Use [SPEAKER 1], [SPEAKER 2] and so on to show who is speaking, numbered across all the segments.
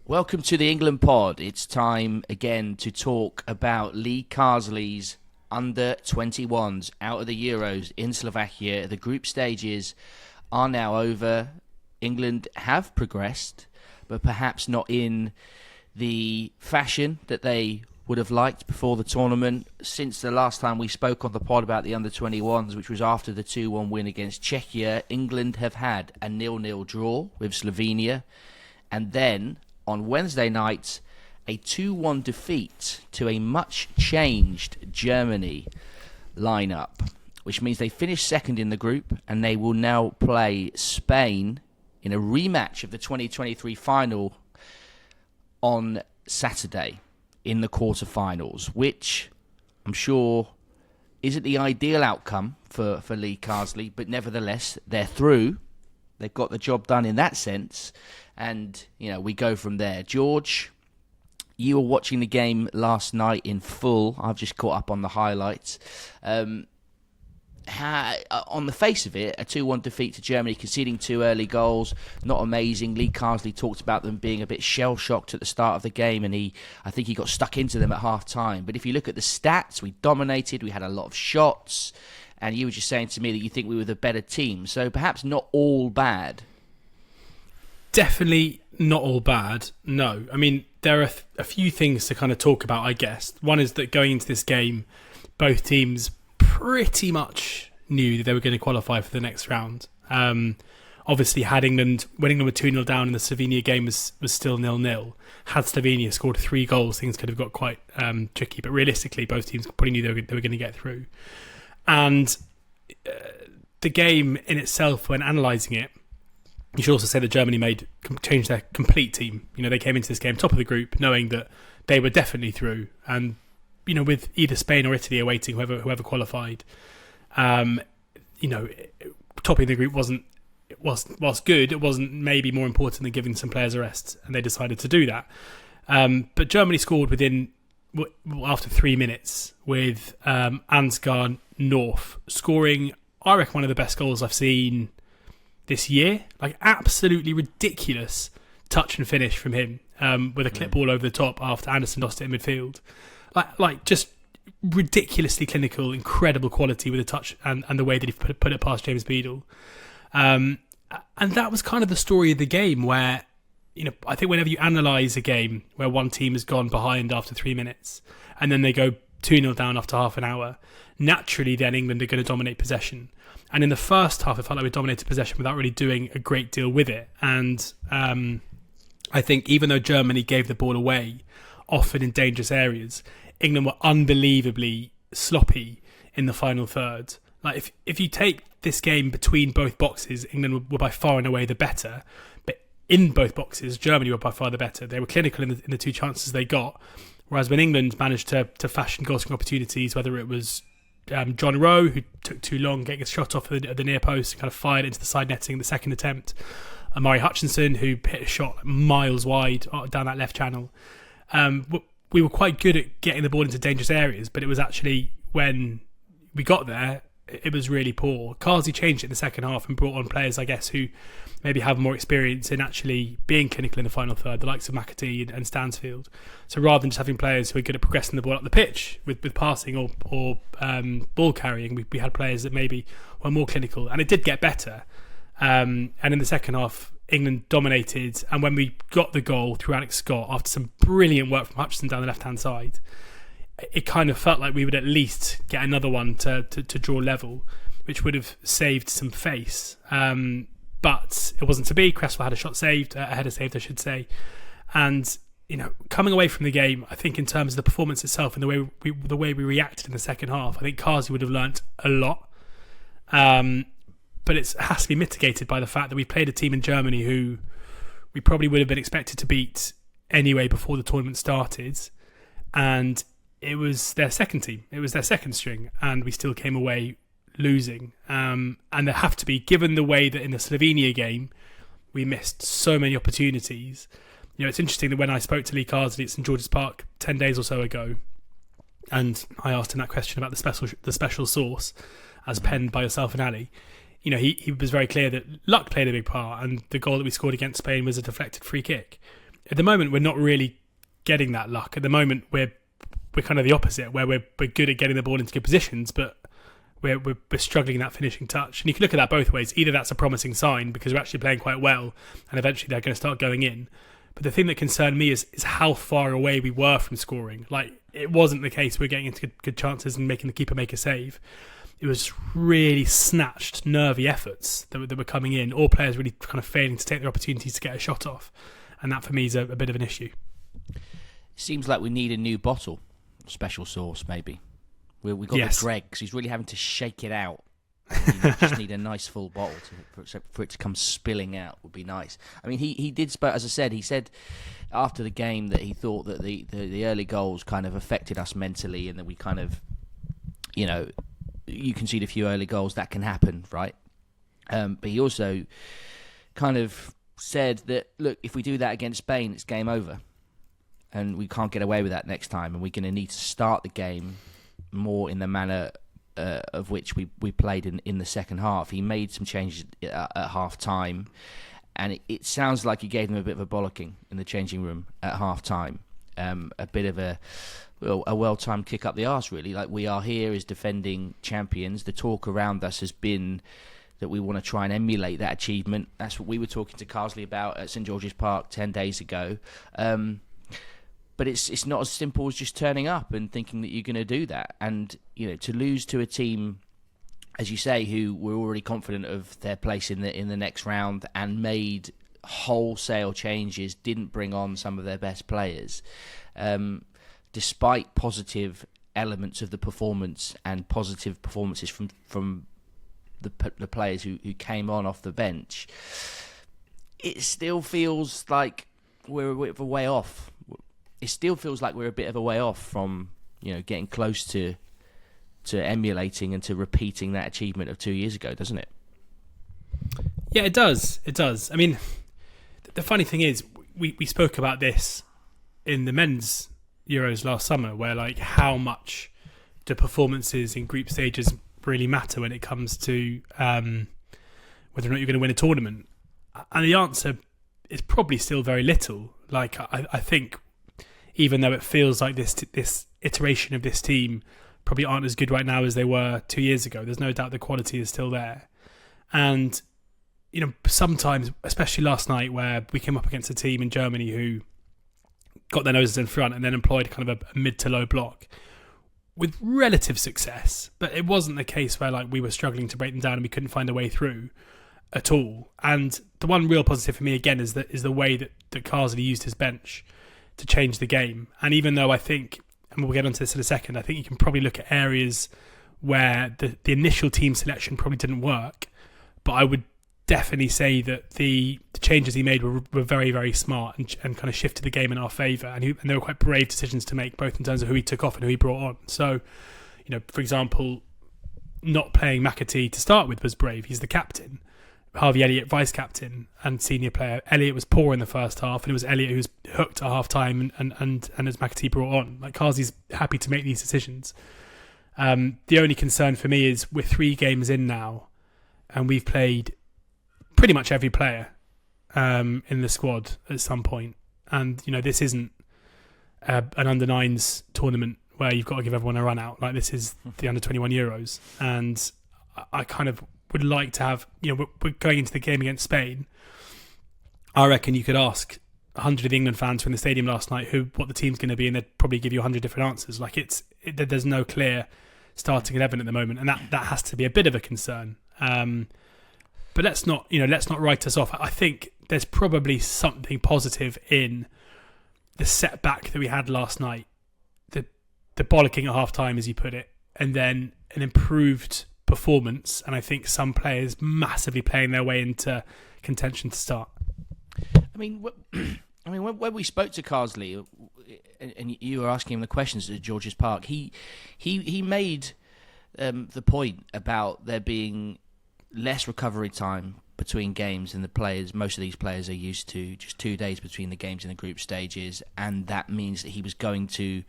[SPEAKER 1] Welcome to the England pod. It's time again to talk about Lee Carsley's Under21s out of the Euros in Slovakia. The group stages are now over. England have progressed, but perhaps not in the fashion that they would have liked before the tournament. Since the last time we spoke on the pod about the Under21s, which was after the 2-1 win against Czechia, England have had a 0-0 draw with Slovenia, and then on Wednesday night, a 2-1 defeat to a much-changed Germany lineup, which means they finished second in the group and they will now play Spain in a rematch of the 2023 final on Saturday in the quarterfinals, which I'm sure isn't the ideal outcome for Lee Carsley, but nevertheless, they're through. They've got the job done in that sense. And, we go from there. George, you were watching the game last night in full. I've just caught up on the highlights. On the face of it, a 2-1 defeat to Germany, conceding 2 early goals, not amazing. Lee Carsley talked about them being a bit shell-shocked at the start of the game, and I think he got stuck into them at half-time. But if you look at the stats, we dominated, we had a lot of shots, and you were just saying to me that you think we were the better team. So perhaps not all bad.
[SPEAKER 2] Definitely not all bad, no. I mean, there are a few things to kind of talk about, I guess. One is that going into this game, both teams pretty much knew that they were going to qualify for the next round. Obviously, had England, when England were 2-0 down in the Slovenia game was still 0-0. Had Slovenia scored 3 goals, things could have got quite tricky. But realistically, both teams probably knew they were going to get through. And the game in itself, when analysing it, you should also say that Germany changed their complete team. They came into this game top of the group, knowing that they were definitely through. And, with either Spain or Italy awaiting whoever qualified, topping the group was good. It wasn't maybe more important than giving some players a rest, and they decided to do that. But Germany scored after 3 minutes with Ansgar North scoring, I reckon, one of the best goals I've seen this year. Like, absolutely ridiculous touch and finish from him, with a clip ball over the top after Anderson lost it in midfield. Like just ridiculously clinical, incredible quality with the touch and the way that he put it past James Beadle. And that was kind of the story of the game where, I think whenever you analyse a game where one team has gone behind after 3 minutes and then they go 2-0 down after half an hour, naturally then England are going to dominate possession. And in the first half, it felt like we dominated possession without really doing a great deal with it. And I think even though Germany gave the ball away, often in dangerous areas, England were unbelievably sloppy in the final third. Like, if you take this game between both boxes, England were by far and away the better. But in both boxes, Germany were by far the better. They were clinical in the 2 chances they got. Whereas when England managed to fashion goal-scoring opportunities, whether it was John Rowe, who took too long getting a shot off at the near post and kind of fired into the side netting in the second attempt, Amari Hutchinson, who hit a shot miles wide down that left channel. We were quite good at getting the ball into dangerous areas, but it was actually when we got there, it was really poor. Carsley changed it in the second half and brought on players, I guess, who maybe have more experience in actually being clinical in the final third, the likes of McAtee and Stansfield. So rather than just having players who are good at progressing the ball up the pitch with passing or ball carrying, we had players that maybe were more clinical, and it did get better. And in the second half, England dominated, and when we got the goal through Alex Scott after some brilliant work from Hutchinson down the left-hand side, it kind of felt like we would at least get another one to draw level, which would have saved some face. But it wasn't to be. Cresswell had a shot saved, a header saved, I should say. And, coming away from the game, I think in terms of the performance itself and the way we reacted in the second half, I think Carsley would have learnt a lot. But it has to be mitigated by the fact that we played a team in Germany who we probably would have been expected to beat anyway before the tournament started. And it was their second team. It was their second string. And we still came away losing. And there have to be, given the way that in the Slovenia game, we missed so many opportunities. It's interesting that when I spoke to Lee Carsley at St George's Park 10 days or so ago, and I asked him that question about the special sauce as penned by yourself and Ali, he was very clear that luck played a big part, and the goal that we scored against Spain was a deflected free kick. at the moment we're not really getting that luck. At the moment we're kind of the opposite, where we're good at getting the ball into good positions, but we're struggling in that finishing touch. And you can look at that both ways. Either that's a promising sign because we're actually playing quite well and eventually they're going to start going in. But the thing that concerned me is how far away we were from scoring. Like, it wasn't the case we're getting into good chances and making the keeper make a save. It was really snatched, nervy efforts that were coming in. All players really kind of failing to take their opportunities to get a shot off. And that for me is a bit of an issue.
[SPEAKER 1] Seems like we need a new bottle. Special sauce, maybe. We got the Greg, because he's really having to shake it out. You just need a nice full bottle for it to come spilling out. Would be nice. I mean, he did, as I said, he said after the game that he thought that the early goals kind of affected us mentally, and that we kind of, you concede a few early goals, that can happen, right? But he also kind of said that, look, if we do that against Spain, it's game over. And we can't get away with that next time, and we're going to need to start the game more in the manner of which we played in the second half. He made some changes at half time, and it sounds like he gave them a bit of a bollocking in the changing room at half time. A bit of a well-timed kick up the arse, really. Like, we are here as defending champions. The talk around us has been that we want to try and emulate that achievement. That's what we were talking to Carsley about at St George's Park 10 days ago. But it's not as simple as just turning up and thinking that you're going to do that. And, to lose to a team, as you say, who were already confident of their place in the next round and made wholesale changes, didn't bring on some of their best players, despite positive elements of the performance and positive performances from the players who came on off the bench, it still feels like we're a bit of a way off. It still feels like we're a bit of a way off from, getting close to emulating and to repeating that achievement of 2 years ago, doesn't it?
[SPEAKER 2] Yeah, it does. It does. I mean, the funny thing is, we spoke about this in the men's Euros last summer, where how much do performances in group stages really matter when it comes to whether or not you're going to win a tournament. And the answer is probably still very little. I think, even though it feels like this iteration of this team probably aren't as good right now as they were 2 years ago, there's no doubt the quality is still there. And, sometimes, especially last night, where we came up against a team in Germany who got their noses in front and then employed kind of a mid to low block with relative success, but it wasn't the case where we were struggling to break them down and we couldn't find a way through at all. And the one real positive for me, again, is the way that Carsley used his bench to change the game. And even though I think, and we'll get onto this in a second, I think you can probably look at areas where the initial team selection probably didn't work, but I would definitely say that the changes he made were very, very smart and kind of shifted the game in our favour. And they were quite brave decisions to make, both in terms of who he took off and who he brought on. So, for example, not playing McAtee to start with was brave. He's the captain. Harvey Elliott, vice-captain and senior player. Elliott was poor in the first half, and it was Elliott who was hooked at half-time and as McAtee brought on. Carsley's happy to make these decisions. The only concern for me is we're 3 games in now, and we've played pretty much every player in the squad at some point. And, this isn't an under-9s tournament where you've got to give everyone a run out. This is the under-21 Euros. And I kind of would like to have, we're going into the game against Spain. I reckon you could ask 100 of the England fans who were in the stadium last night what the team's going to be, and they'd probably give you 100 different answers. There's no clear starting 11 at the moment, and that has to be a bit of a concern. But let's not write us off. I think there's probably something positive in the setback that we had last night, the bollocking at half time, as you put it, and then an improved performance, and I think some players massively playing their way into contention to start.
[SPEAKER 1] I mean, when we spoke to Carsley, and you were asking him the questions at George's Park, he made the point about there being less recovery time between games than most of these players are used to. Just 2 days between the games in the group stages, and that means that he was going to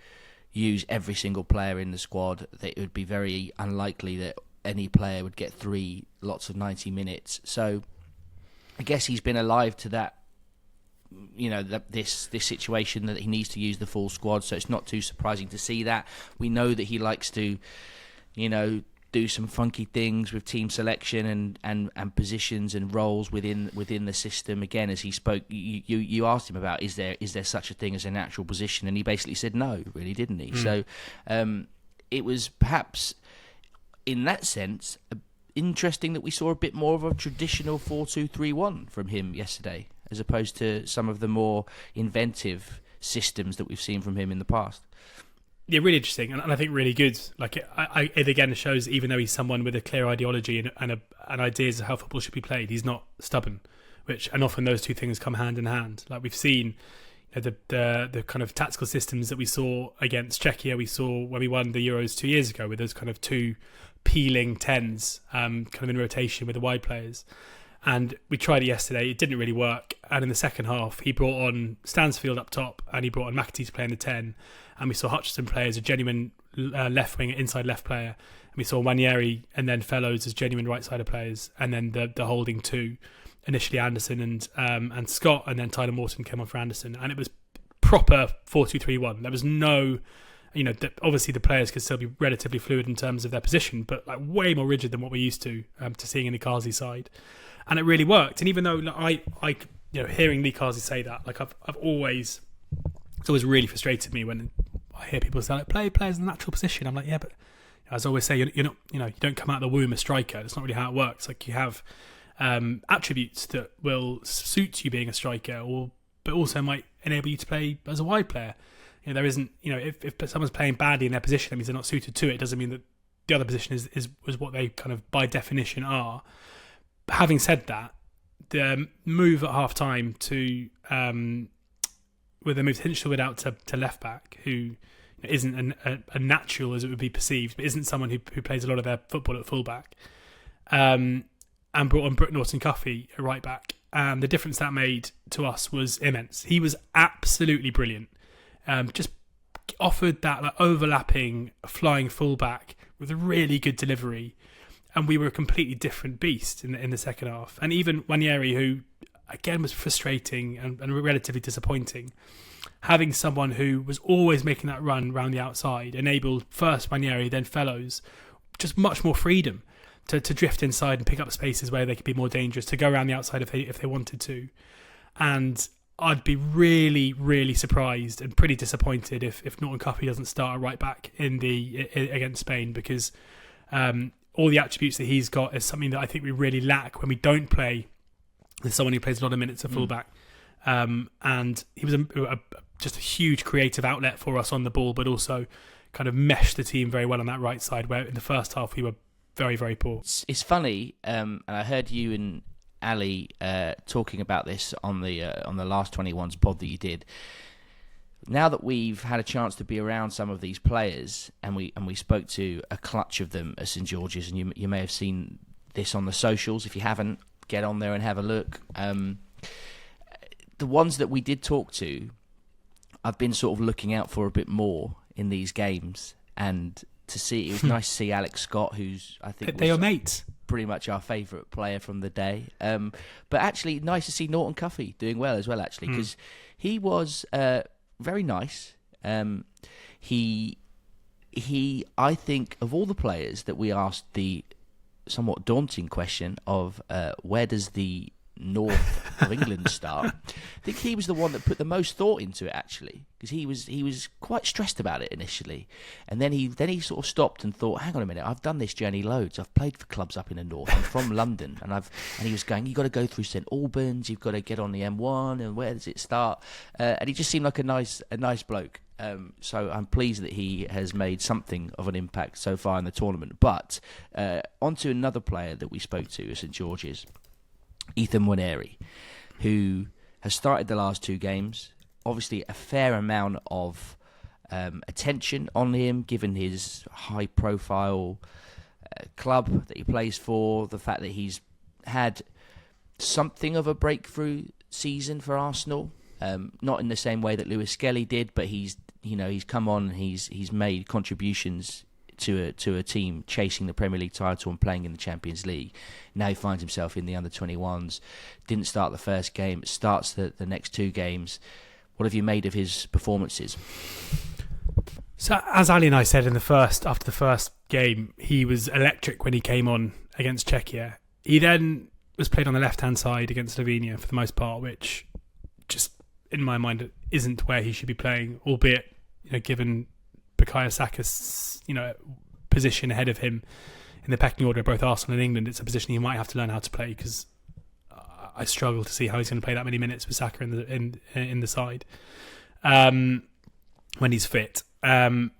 [SPEAKER 1] use every single player in the squad. That it would be very unlikely that any player would get 3 lots of 90 minutes. So I guess he's been alive to that this situation that he needs to use the full squad. So it's not too surprising to see that. We know that he likes to, do some funky things with team selection and positions and roles within the system. Again, as he spoke, you asked him about is there such a thing as a natural position, and he basically said no, really, didn't he? So it was perhaps in that sense interesting that we saw a bit more of a traditional 4-2-3-1 from him yesterday, as opposed to some of the more inventive systems that we've seen from him in the past.
[SPEAKER 2] Yeah, really interesting, and I think really good. Like it again shows, even though he's someone with a clear ideology and ideas of how football should be played, he's not stubborn. And often those two things come hand in hand. Like we've seen, the kind of tactical systems that we saw against Czechia, we saw when we won the Euros 2 years ago, with those kind of two peeling tens, kind of in rotation with the wide players. And we tried it yesterday. It didn't really work. And in the second half, he brought on Stansfield up top, and he brought on McAtee to play in the 10. And we saw Hutchinson play as a genuine left winger, inside left player. And we saw Nwaneri and then Fellows as genuine right-sided players. And then the holding two, initially Anderson and Scott, and then Tyler Morton came on for Anderson. And it was proper 4-2-3-1. There was no... obviously the players could still be relatively fluid in terms of their position, but like way more rigid than what we're used to seeing in the Carsley side. And it really worked. And even though I hearing Lee Carsley say that, like it's always really frustrated me when I hear people say, like, players in the natural position. I'm like, yeah, but as I always say, you're not, you don't come out of the womb a striker. That's not really how it works. Like you have attributes that will suit you being a striker, but also might enable you to play as a wide player. There isn't, if someone's playing badly in their position, that means they're not suited to it. It doesn't mean that the other position is what they kind of by definition are. But having said that, the move at half time with the move Hinchelwood out to left back, who isn't a natural as it would be perceived, but isn't someone who plays a lot of their football at full back, and brought on Brooke Norton-Cuffy at right back. And the difference that made to us was immense. He was absolutely brilliant. Just offered that overlapping flying fullback with a really good delivery, and we were a completely different beast in the second half. And even Nwaneri, who again was frustrating and relatively disappointing, having someone who was always making that run around the outside enabled first Nwaneri, then Fellows, just much more freedom to drift inside and pick up spaces where they could be more dangerous, to go around the outside if they wanted to. And I'd be really, really surprised and pretty disappointed if Norton-Cuffy doesn't start at right back against Spain, because all the attributes that he's got is something that I think we really lack when we don't play with someone who plays a lot of minutes at fullback. And he was just a huge creative outlet for us on the ball, but also kind of meshed the team very well on that right side, where in the first half we were very, very poor.
[SPEAKER 1] It's funny, and I heard you and Ali talking about this on the last 21s pod that you did. Now that we've had a chance to be around some of these players, and we spoke to a clutch of them at St George's, and you may have seen this on the socials. If you haven't, get on there and have a look. The ones that we did talk to, I've been sort of looking out for a bit more in these games, and it was nice to see Alex Scott, who's I think
[SPEAKER 2] they are mates.
[SPEAKER 1] Pretty much our favourite player from the day. But actually, nice to see Norton-Cuffy doing well as well, actually, because he was very nice. He, I think, of all the players that we asked the somewhat daunting question of where does the north of England start, I think he was the one that put the most thought into it, actually, because he was quite stressed about it initially, and then he sort of stopped and thought, hang on a minute, I've done this journey loads, I've played for clubs up in the north, I'm from London, and he was going, you've got to go through St Albans, you've got to get on the M1, and where does it start? And he just seemed like a nice bloke. So I'm pleased that he has made something of an impact so far in the tournament. But on to another player that we spoke to at St George's, Nwaneri, who has started the last two games. Obviously, a fair amount of attention on him, given his high-profile club that he plays for, the fact that he's had something of a breakthrough season for Arsenal. Not in the same way that Lewis Skelly did, but he's come on, he's made contributions to a team chasing the Premier League title and playing in the Champions League. Now he finds himself in the under-21s. Didn't start the first game, starts the next 2 games. What have you made of his performances?
[SPEAKER 2] So, as Ali and I said after the first game, he was electric when he came on against Czechia. He then was played on the left-hand side against Slovenia for the most part, which just, in my mind, isn't where he should be playing, albeit, given Bukayo Saka's, position ahead of him in the pecking order of both Arsenal and England, it's a position he might have to learn how to play, because I struggle to see how he's going to play that many minutes with Saka in the side when he's fit. And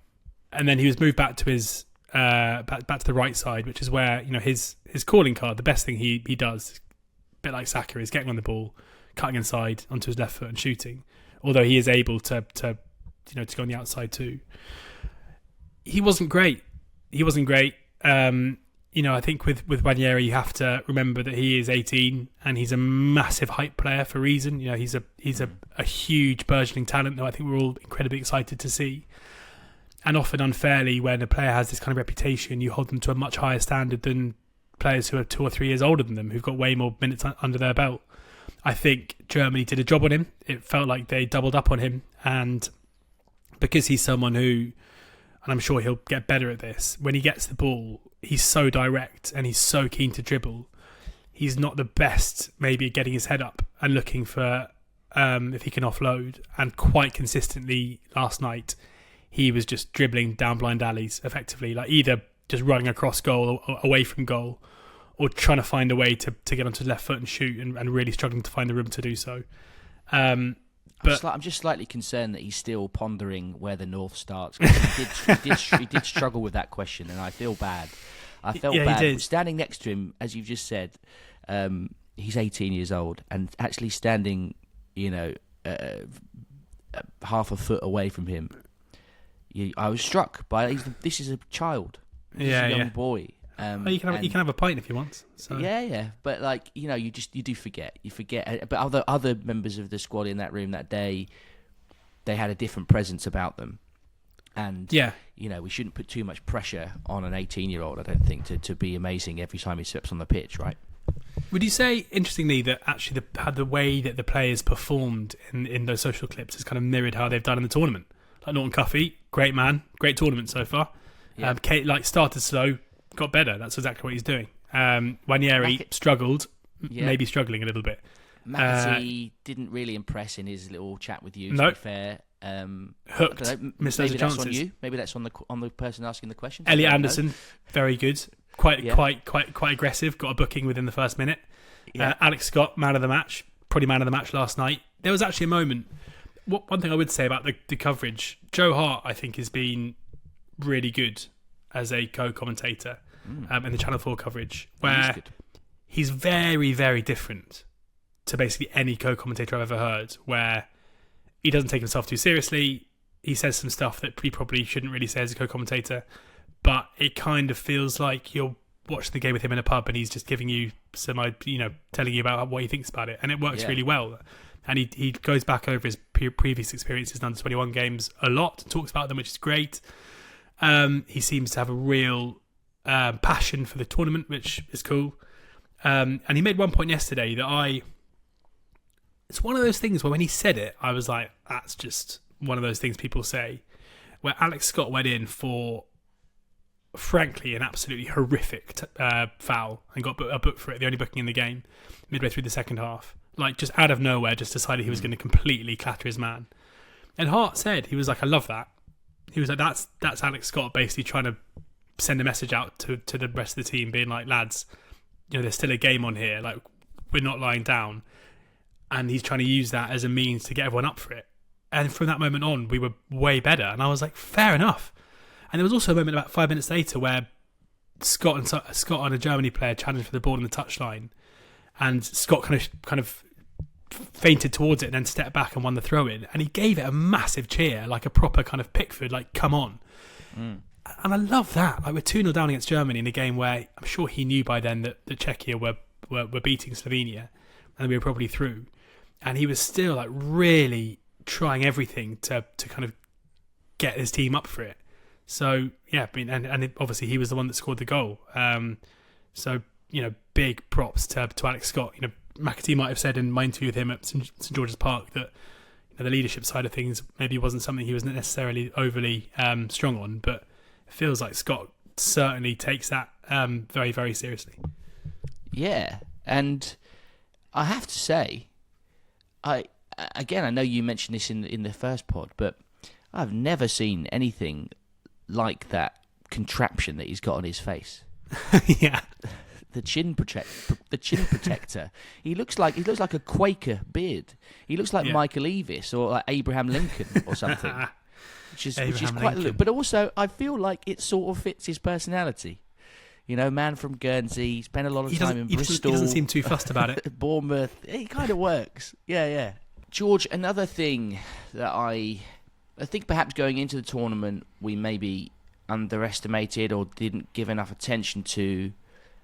[SPEAKER 2] then he was moved back to his back to the right side, which is where his calling card. The best thing he does, a bit like Saka, is getting on the ball, cutting inside onto his left foot and shooting. Although he is able to go on the outside too. He wasn't great. I think with Nwaneri, you have to remember that he is 18 and he's a massive hype player for a reason. He's a huge burgeoning talent that I think we're all incredibly excited to see. And often unfairly, when a player has this kind of reputation, you hold them to a much higher standard than players who are 2 or 3 years older than them, who've got way more minutes under their belt. I think Germany did a job on him. It felt like they doubled up on him. And because he's someone who, and I'm sure he'll get better at this, when he gets the ball, he's so direct and he's so keen to dribble. He's not the best maybe at getting his head up and looking for if he can offload. And quite consistently last night, he was just dribbling down blind alleys effectively, like either just running across goal or away from goal, or trying to find a way to get onto his left foot and shoot, and really struggling to find the room to do so. But
[SPEAKER 1] I'm just slightly concerned that he's still pondering where the North starts. He did struggle with that question, and I feel bad. I felt bad.
[SPEAKER 2] He did.
[SPEAKER 1] Standing next to him, as you've just said, he's 18 years old, and actually standing, half a foot away from him, I was struck by this is a child. This is a young boy.
[SPEAKER 2] You can have a pint if you want. So.
[SPEAKER 1] Yeah, but you do forget. You forget. But other members of the squad in that room that day, they had a different presence about them, and we shouldn't put too much pressure on an 18-year-old. I don't think to be amazing every time he steps on the pitch, right?
[SPEAKER 2] Would you say, interestingly, that actually the way that the players performed in those social clips has kind of mirrored how they've done in the tournament? Like Norton Cuffy, great man, great tournament so far. Yeah. Kate, started slow, got better. That's exactly what he's doing. Nwaneri struggled, maybe struggling a little bit.
[SPEAKER 1] McAtee didn't really impress in his little chat with you. To be fair,
[SPEAKER 2] hooked. Missed those chances.
[SPEAKER 1] On you. Maybe that's on the person asking the question.
[SPEAKER 2] Elliot Anderson, very good. Quite aggressive. Got a booking within the first minute. Yeah. Alex Scott, man of the match. Probably man of the match last night. There was actually a moment. One thing I would say about the coverage, Joe Hart, I think, has been really good as a co-commentator in the Channel 4 coverage, where he's very, very different to basically any co-commentator I've ever heard, where he doesn't take himself too seriously. He says some stuff that he probably shouldn't really say as a co-commentator, but it kind of feels like you're watching the game with him in a pub and he's just giving you some, telling you about what he thinks about it, and it works really well. And he goes back over his previous experiences in under-21 games a lot, talks about them, which is great. He seems to have a real passion for the tournament, which is cool. And he made one point yesterday that it's one of those things where when he said it, I was like, that's just one of those things people say, where Alex Scott went in for, frankly, an absolutely horrific foul and got a book for it, the only booking in the game, midway through the second half. Just out of nowhere, just decided he was going to completely clatter his man. And Hart said, he was like, I love that. He was like, that's Alex Scott basically trying to send a message out to the rest of the team, being like, lads, there's still a game on here. We're not lying down. And he's trying to use that as a means to get everyone up for it. And from that moment on, we were way better. And I was like, fair enough. And there was also a moment about 5 minutes later where Scott and a Germany player challenged for the ball on the touchline. And Scott kind of fainted towards it and then stepped back and won the throw-in. And he gave it a massive cheer, like a proper kind of Pickford, come on. And I love that. We're 2-0 down against Germany in a game where I'm sure he knew by then that Czechia were beating Slovenia and we were probably through. And he was still really trying everything to kind of get his team up for it. So yeah, I mean, and obviously he was the one that scored the goal. So big props to Alex Scott. McAtee might have said in my interview with him at St George's Park that the leadership side of things maybe wasn't something he was necessarily overly strong on, but it feels like Scott certainly takes that very, very seriously.
[SPEAKER 1] Yeah, and I have to say, I know you mentioned this in the first pod, but I've never seen anything like that contraption that he's got on his face.
[SPEAKER 2] Yeah.
[SPEAKER 1] The chin protector. He looks like a Quaker beard. He looks like Michael Eavis or like Abraham Lincoln or something, which is quite a look. But also, I feel like it sort of fits his personality. Man from Guernsey, spent a lot of time in Bristol.
[SPEAKER 2] He doesn't seem too fussed about it.
[SPEAKER 1] Bournemouth. He kind of works. Yeah. George, another thing that I think perhaps going into the tournament we maybe underestimated or didn't give enough attention to,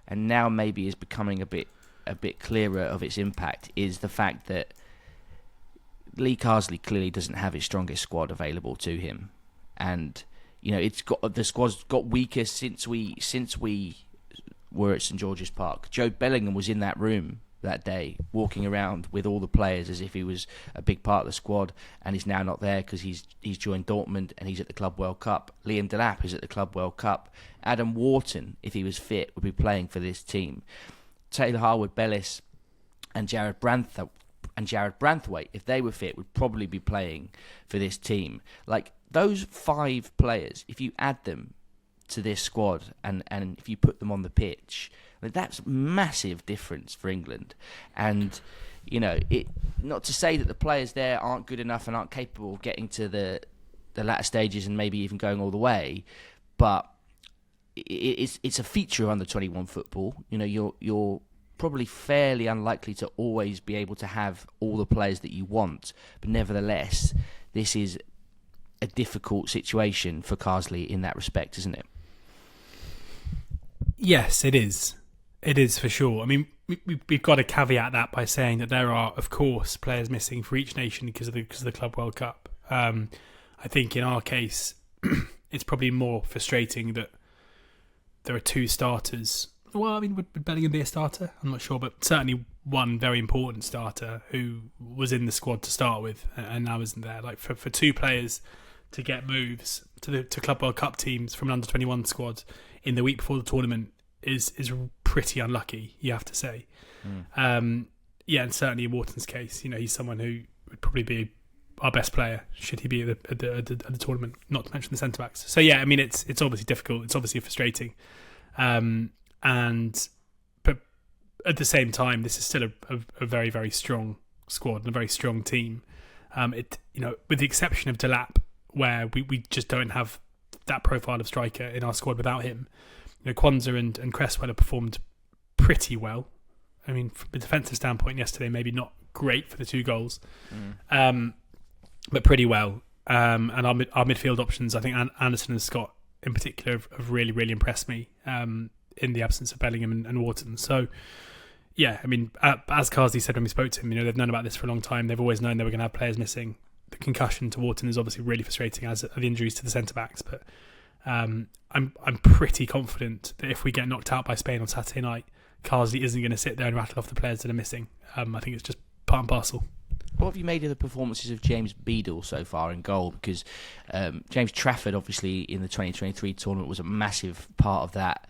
[SPEAKER 1] and now maybe is becoming a bit clearer of its impact, is the fact that Lee Carsley clearly doesn't have his strongest squad available to him, and the squad's got weaker since we were at St George's Park. Joe Bellingham was in that room that day, walking around with all the players as if he was a big part of the squad, and he's now not there because he's joined Dortmund and he's at the Club World Cup. Liam Delap is at the Club World Cup. Adam Wharton, if he was fit, would be playing for this team. Taylor Harwood-Bellis and Jared Branthwaite, if they were fit, would probably be playing for this team. Like, those 5 players, if you add them to this squad and if you put them on the pitch, that's massive difference for England. And not to say that the players there aren't good enough and aren't capable of getting to the latter stages and maybe even going all the way, but it's a feature of under-21 football. You're probably fairly unlikely to always be able to have all the players that you want, but nevertheless, this is a difficult situation for Carsley in that respect, isn't it?
[SPEAKER 2] Yes, it is. It is for sure. I mean, we've got to caveat that by saying that there are, of course, players missing for each nation because of the Club World Cup. I think in our case, it's probably more frustrating that there are 2 starters. Well, I mean, would Bellingham be a starter? I'm not sure, but certainly one very important starter who was in the squad to start with and now isn't there. Like for 2 players to get moves to Club World Cup teams from an under-21 squad in the week before the tournament is pretty unlucky, you have to say. And certainly in Wharton's case, he's someone who would probably be our best player should he be at the tournament, not to mention the centre-backs. So yeah, I mean, it's obviously difficult, it's obviously frustrating. But at the same time, this is still a very, very strong squad and a very strong team. With the exception of Delap, where we just don't have that profile of striker in our squad without him. Kwanzaa and Cresswell have performed pretty well. I mean, from a defensive standpoint, yesterday maybe not great for the 2 goals, but pretty well. And our midfield options, I think Anderson and Scott in particular have really, really impressed me in the absence of Bellingham and Wharton. So, yeah, I mean, as Carsley said when we spoke to him, they've known about this for a long time. They've always known they were going to have players missing. The concussion to Wharton is obviously really frustrating, as are the injuries to the centre-backs. But I'm pretty confident that if we get knocked out by Spain on Saturday night, Carsley isn't going to sit there and rattle off the players that are missing. I think it's just part and parcel.
[SPEAKER 1] What have you made of the performances of James Beadle so far in goal? Because James Trafford, obviously, in the 2023 tournament was a massive part of that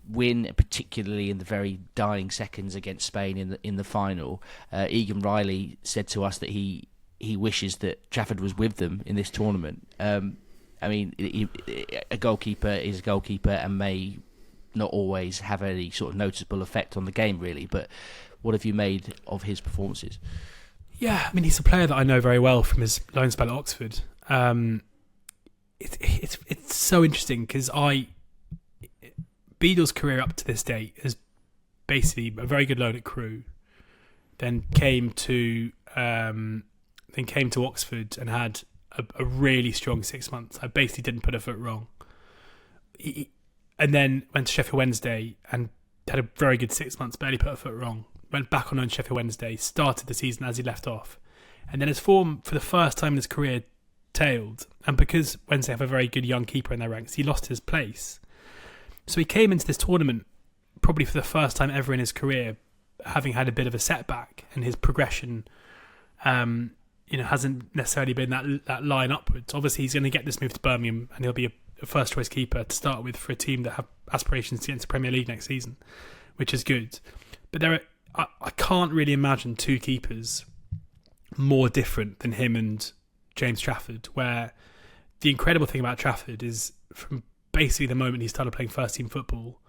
[SPEAKER 1] win, particularly in the very dying seconds against Spain in the final. Egan Riley said to us that he wishes that Trafford was with them in this tournament. I mean, a goalkeeper is a goalkeeper and may not always have any sort of noticeable effect on the game, really. But what have you made of his performances?
[SPEAKER 2] Yeah, I mean, he's a player that I know very well from his loan spell at Oxford. It's so interesting because Beadle's career up to this date is basically a very good loan at Crewe, then came to Oxford and had a really strong 6 months. I basically didn't put a foot wrong. And then went to Sheffield Wednesday and had a very good 6 months, barely put a foot wrong. Went back on loan to Sheffield Wednesday, started the season as he left off. And then his form, for the first time in his career, tailed. And because Wednesday have a very good young keeper in their ranks, he lost his place. So he came into this tournament probably for the first time ever in his career, having had a bit of a setback, and his progression hasn't necessarily been that line upwards. Obviously, he's going to get this move to Birmingham, and he'll be a first-choice keeper to start with for a team that have aspirations to get into the Premier League next season, which is good. But I can't really imagine two keepers more different than him and James Trafford, where the incredible thing about Trafford is from basically the moment he started playing first-team football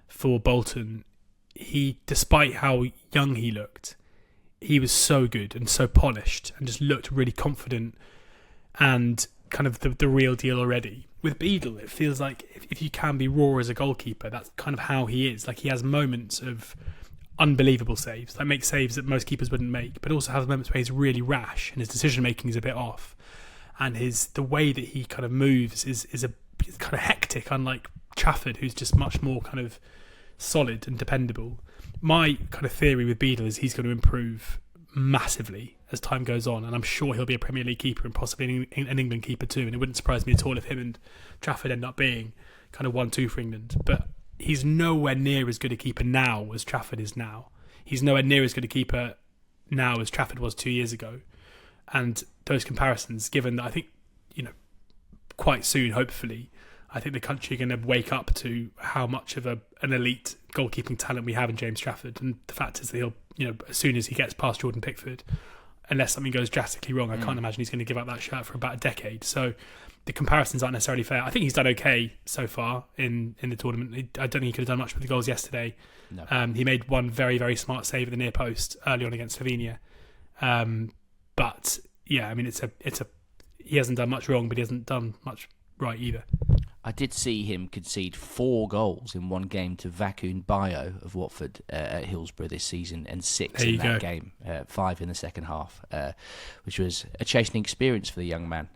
[SPEAKER 2] for Bolton, despite how young he looked, he was so good and so polished and just looked really confident and kind of the real deal already. With Beadle, it feels like if you can be raw as a goalkeeper, that's kind of how he is. Like, he has moments of unbelievable saves, like make saves that most keepers wouldn't make, but also has moments where he's really rash and his decision making is a bit off, and the way that he kind of moves is kind of hectic, unlike Trafford, who's just much more kind of solid and dependable. My kind of theory with Beadle is he's going to improve massively as time goes on, and I'm sure he'll be a Premier League keeper and possibly an England keeper too, and it wouldn't surprise me at all if him and Trafford end up being kind of 1-2 for England. But he's nowhere near as good a keeper now as Trafford is now. He's nowhere near as good a keeper now as Trafford was 2 years ago. And those comparisons, given that I think, quite soon, hopefully, I think the country are going to wake up to how much of an elite goalkeeping talent we have in James Trafford. And the fact is that he'll, as soon as he gets past Jordan Pickford, unless something goes drastically wrong, I can't imagine he's going to give up that shirt for about a decade. So the comparisons aren't necessarily fair. I think he's done okay so far in the tournament. I don't think he could have done much with the goals yesterday. No. He made one very, very smart save at the near post early on against Slovenia. But yeah, I mean, he hasn't done much wrong, but he hasn't done much right either.
[SPEAKER 1] I did see him concede 4 goals in one game to Vakun Bio of Watford at Hillsborough this season, and 6 in that game, 5 in the second half, which was a chastening experience for the young man.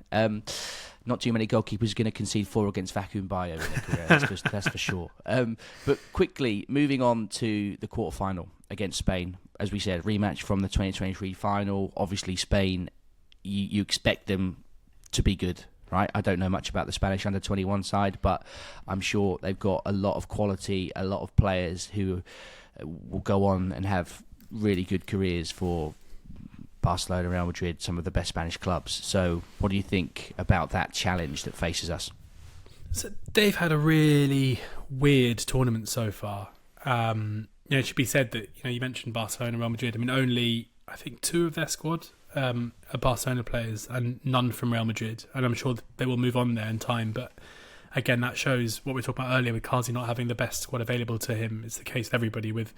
[SPEAKER 1] Not too many goalkeepers are going to concede 4 against Vakun Bio in their career, that's for sure. But quickly, moving on to the quarterfinal against Spain. As we said, rematch from the 2023 final. Obviously, Spain, you expect them to be good, right? I don't know much about the Spanish under-21 side, but I'm sure they've got a lot of quality, a lot of players who will go on and have really good careers for Barcelona, Real Madrid, some of the best Spanish clubs. So what do you think about that challenge that faces us?
[SPEAKER 2] So they've had a really weird tournament so far. It should be said that, you mentioned Barcelona, Real Madrid. I mean, only, I think, 2 of their squad are Barcelona players and none from Real Madrid. And I'm sure they will move on there in time. But again, that shows what we were talking about earlier with Carsley not having the best squad available to him. It's the case with everybody, with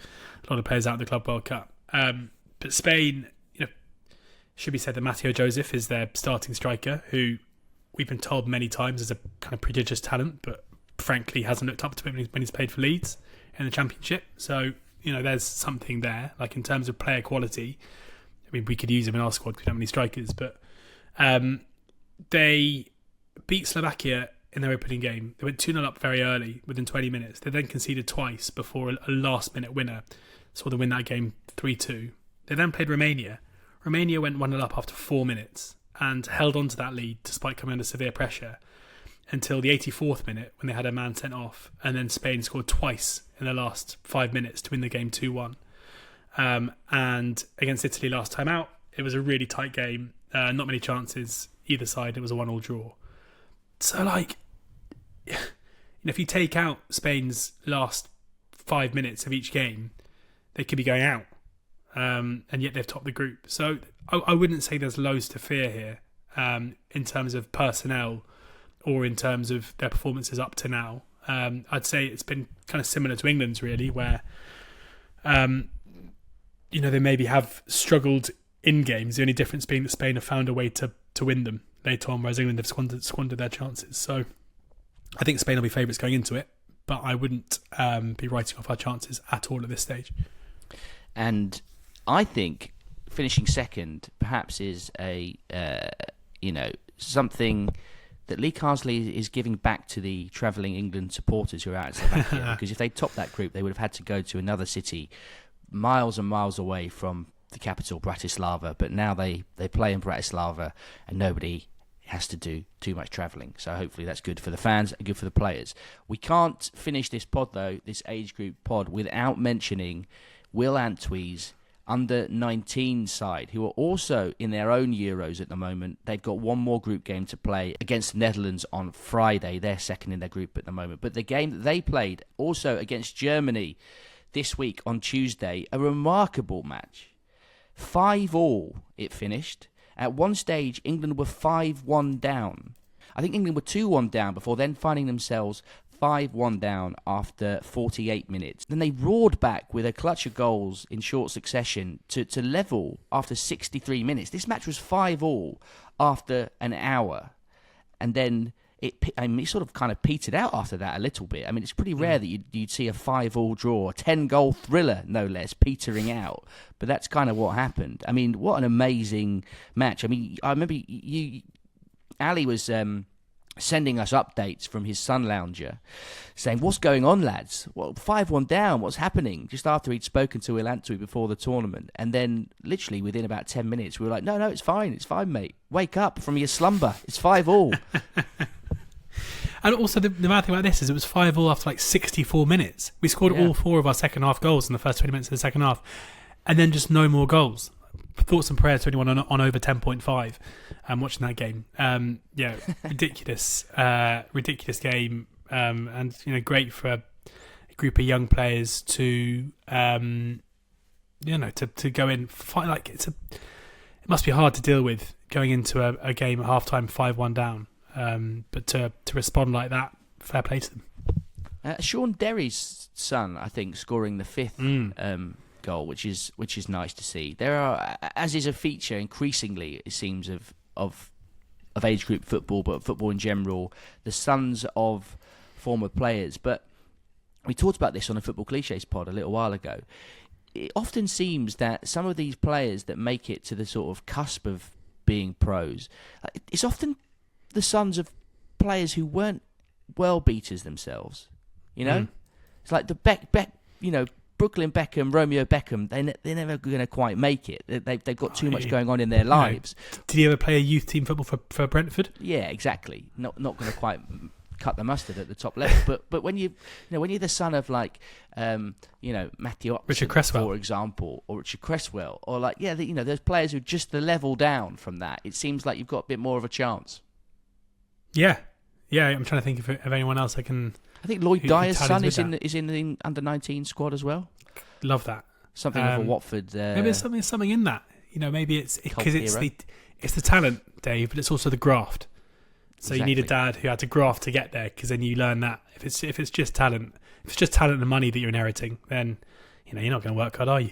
[SPEAKER 2] a lot of players out of the Club World Cup. But Spain, should be said that Mateo Joseph is their starting striker, who we've been told many times is a kind of prodigious talent, but frankly hasn't looked up to him when he's played for Leeds in the Championship. So, there's something there. Like, in terms of player quality, I mean, we could use him in our squad because we don't have any strikers, but they beat Slovakia in their opening game. They went 2-0 up very early, within 20 minutes. They then conceded twice before a last-minute winner saw them win that game 3-2. They then played Romania. Romania went 1-0 up after 4 minutes and held on to that lead despite coming under severe pressure until the 84th minute when they had a man sent off, and then Spain scored twice in the last 5 minutes to win the game 2-1. And against Italy last time out, it was a really tight game. Not many chances either side. It was a 1-1 draw. So, if you take out Spain's last 5 minutes of each game, they could be going out. And yet they've topped the group. So I wouldn't say there's loads to fear here in terms of personnel or in terms of their performances up to now. I'd say it's been kind of similar to England's, really, where they maybe have struggled in games. The only difference being that Spain have found a way to win them later on, whereas England have squandered their chances. So I think Spain will be favourites going into it, but I wouldn't be writing off our chances at all at this stage.
[SPEAKER 1] And I think finishing second perhaps is something that Lee Carsley is giving back to the travelling England supporters who are out in Slovakia. Because if they topped that group, they would have had to go to another city miles and miles away from the capital, Bratislava. But now they play in Bratislava and nobody has to do too much travelling. So hopefully that's good for the fans and good for the players. We can't finish this pod, though, this age group pod, without mentioning Will Antwi's under-19 side, who are also in their own Euros at the moment. They've got one more group game to play against the Netherlands on Friday. They're second in their group at the moment. But the game that they played also against Germany this week on Tuesday, a remarkable match. 5-5 it finished. At one stage, England were 5-1 down. I think England were 2-1 down before then finding themselves 5-1 down after 48 minutes. Then they roared back with a clutch of goals in short succession to level after 63 minutes. This match was 5-5 after an hour. And then it sort of kind of petered out after that a little bit. I mean, it's pretty rare that you'd see a 5-5 draw, a 10-goal thriller, no less, petering out. But that's kind of what happened. I mean, what an amazing match. I mean, I remember Ali was sending us updates from his sun lounger saying, what's going on, lads? Well, 5-1 down, what's happening? Just after he'd spoken to Will Antwi before the tournament. And then literally within about 10 minutes, we were like, no, it's fine, mate. Wake up from your slumber. It's 5-5.
[SPEAKER 2] And also, the bad thing about this is it was 5-5 after like 64 minutes. We scored all 4 of our second half goals in the first 20 minutes of the second half. And then just no more goals. Thoughts and prayers to anyone on over 10.5 watching that game. Ridiculous game. And, great for a group of young players to go in, fight like it must be hard to deal with going into a game at half-time 5-1 down. But to respond like that, fair play to them.
[SPEAKER 1] Sean Derry's son, I think, scoring the fifth goal, which is nice to see. There are, as is a feature increasingly, it seems, of age group football, but football in general, the sons of former players. But we talked about this on a Football Clichés pod a little while ago. It often seems that some of these players that make it to the sort of cusp of being pros, it's often the sons of players who weren't well beaters themselves. It's like the Brooklyn Beckham, Romeo Beckham. They're never going to quite make it. They've got too much going on in their lives.
[SPEAKER 2] Did he ever play a youth team football for Brentford?
[SPEAKER 1] Yeah, exactly. Not going to quite cut the mustard at the top level. But when you're the son of like Matthew Upson,
[SPEAKER 2] Richard Cresswell,
[SPEAKER 1] for example, or Richard Cresswell, or like there's players who are just the level down from that. It seems like you've got a bit more of a chance.
[SPEAKER 2] Yeah. I'm trying to think of anyone else I can.
[SPEAKER 1] I think Lloyd Dyer's son is in the under-19 squad as well.
[SPEAKER 2] Love that.
[SPEAKER 1] Something of a Watford.
[SPEAKER 2] Maybe there's something in that. Maybe it's because it's the talent, Dave, but it's also the graft. So exactly. You need a dad who had to graft to get there, because then you learn that if it's just talent, and money that you're inheriting, then you're not going to work hard, are you?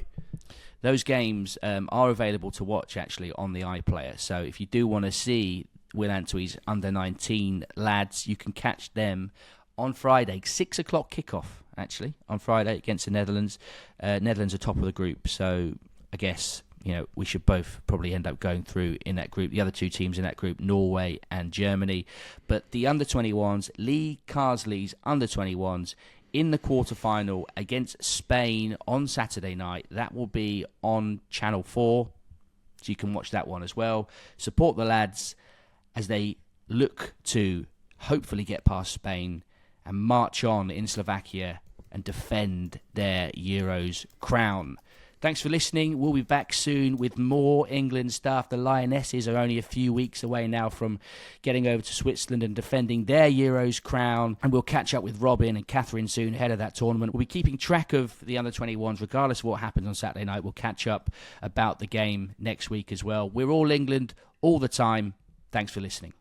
[SPEAKER 1] Those games are available to watch actually on the iPlayer. So if you do want to see Will Antwi's under-19 lads, you can catch them on Friday, 6 o'clock kickoff, actually, on Friday against the Netherlands. Netherlands are top of the group, so I guess we should both probably end up going through in that group. The other two teams in that group, Norway and Germany. But the under-21s, Lee Carsley's under-21s, in the quarterfinal against Spain on Saturday night. That will be on Channel 4, so you can watch that one as well. Support the lads as they look to hopefully get past Spain and march on in Slovakia and defend their Euros crown. Thanks for listening. We'll be back soon with more England stuff. The Lionesses are only a few weeks away now from getting over to Switzerland and defending their Euros crown. And we'll catch up with Robin and Catherine soon ahead of that tournament. We'll be keeping track of the under-21s regardless of what happens on Saturday night. We'll catch up about the game next week as well. We're all England all the time. Thanks for listening.